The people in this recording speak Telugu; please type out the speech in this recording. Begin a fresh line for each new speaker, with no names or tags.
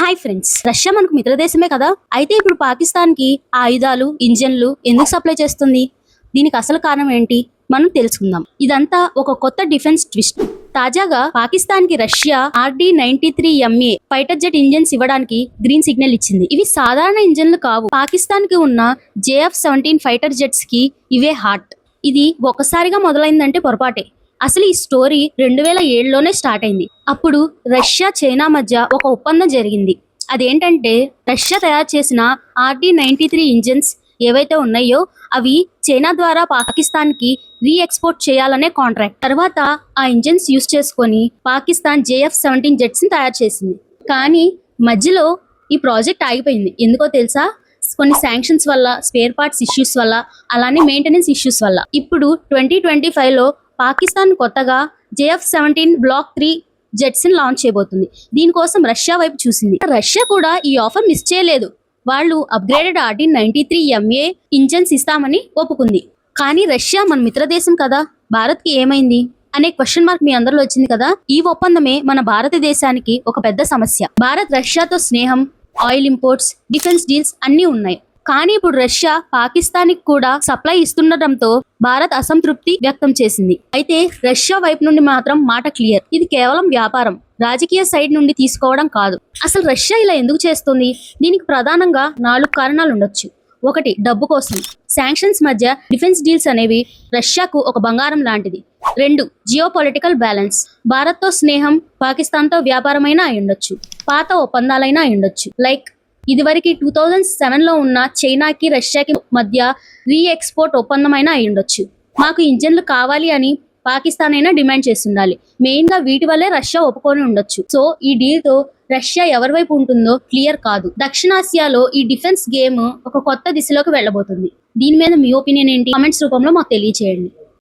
హాయ్ ఫ్రెండ్స్, రష్యా మనకు మిత్రదేశమే కదా. అయితే ఇప్పుడు పాకిస్తాన్ కి ఆయుధాలు, ఇంజన్లు ఎందుకు సప్లై చేస్తుంది? దీనికి అసలు కారణం ఏంటి మనం తెలుసుకుందాం. ఇదంతా ఒక కొత్త డిఫెన్స్ ట్విస్ట్. తాజాగా పాకిస్తాన్ కి Russia RD-93MA fighter jet engines ఇవ్వడానికి గ్రీన్ సిగ్నల్ ఇచ్చింది. ఇవి సాధారణ ఇంజన్లు కావు. పాకిస్తాన్ కి ఉన్న JF-17 ఫైటర్ జెట్స్ కి ఇవే హాట్. ఇది ఒకసారిగా మొదలైందంటే పొరపాటే. అసలు ఈ స్టోరీ 2007లోనే స్టార్ట్ అయింది. అప్పుడు రష్యా, చైనా మధ్య ఒక ఒప్పందం జరిగింది. అదేంటంటే రష్యా తయారు చేసిన RD-93 ఇంజన్స్ ఏవైతే ఉన్నాయో అవి చైనా ద్వారా పాకిస్తాన్ కి రీఎక్స్పోర్ట్ చేయాలనే కాంట్రాక్ట్. తర్వాత ఆ ఇంజన్స్ యూస్ చేసుకొని పాకిస్తాన్ JF-17 జెట్స్ ని తయారు చేసింది. కానీ మధ్యలో ఈ ప్రాజెక్ట్ ఆగిపోయింది. ఎందుకో తెలుసా? కొన్ని శాంక్షన్స్ వల్ల, స్పేర్ పార్ట్స్ ఇష్యూస్ వల్ల, అలానే మెయింటెనెన్స్ ఇష్యూస్ వల్ల. ఇప్పుడు 2025లో పాకిస్తాన్ కొత్తగా JF-17 బ్లాక్ 3 జెట్స్ ని లాంచ్ చేయబోతుంది. దీనికోసం రష్యా వైపు చూసింది. రష్యా కూడా ఈ ఆఫర్ మిస్ చేయలేదు. వాళ్ళు అప్గ్రేడెడ్ RD-93MA ఇంజన్స్ ఇస్తామని ఒప్పుకుంది. కానీ రష్యా మన మిత్రదేశం కదా, భారత్ కి ఏమైంది అనే క్వశ్చన్ మార్క్ మీ అందరిలో వచ్చింది కదా. ఈ ఒప్పందమే మన భారతదేశానికి ఒక పెద్ద సమస్య. భారత్ రష్యాతో స్నేహం, ఆయిల్ ఇంపోర్ట్స్, డిఫెన్స్ డీల్స్ అన్నీ ఉన్నాయి. కానీ ఇప్పుడు రష్యా పాకిస్తాన్కి కూడా సప్లై ఇస్తుండటంతో భారత్ అసంతృప్తి వ్యక్తం చేసింది. అయితే రష్యా వైపు నుండి మాత్రం మాట క్లియర్. ఇది కేవలం వ్యాపారం, రాజకీయ సైడ్ నుండి తీసుకోవడం కాదు. అసలు రష్యా ఇలా ఎందుకు చేస్తుంది? దీనికి ప్రధానంగా 4 కారణాలు ఉండొచ్చు. 1, డబ్బు కోసం. శాంక్షన్స్ మధ్య డిఫెన్స్ డీల్స్ అనేవి రష్యాకు ఒక బంగారం లాంటిది. 2, జియో పొలిటికల్ బ్యాలెన్స్. భారత్తో స్నేహం, పాకిస్తాన్తో వ్యాపారమైనా అయి ఉండొచ్చు, పాత ఒప్పందాలైనా అయి ఉండొచ్చు. లైక్ ఇదివరకు 2007లో ఉన్న చైనాకి రష్యాకి మధ్య రీఎక్స్పోర్ట్ ఒప్పందమైనా అయి ఉండొచ్చు. మాకు ఇంజన్లు కావాలి అని పాకిస్తాన్ అయినా డిమాండ్ చేస్తుండాలి. మెయిన్ గా వీటి వల్లే రష్యా ఒప్పుకొని ఉండొచ్చు. సో ఈ డీల్ తో రష్యా ఎవరి వైపు ఉంటుందో క్లియర్ కాదు. దక్షిణాసియాలో ఈ డిఫెన్స్ గేమ్ ఒక కొత్త దిశలోకి వెళ్ళబోతుంది. దీని మీద మీ ఒపీనియన్ ఏంటి? కామెంట్స్ రూపంలో మాకు తెలియచేయండి.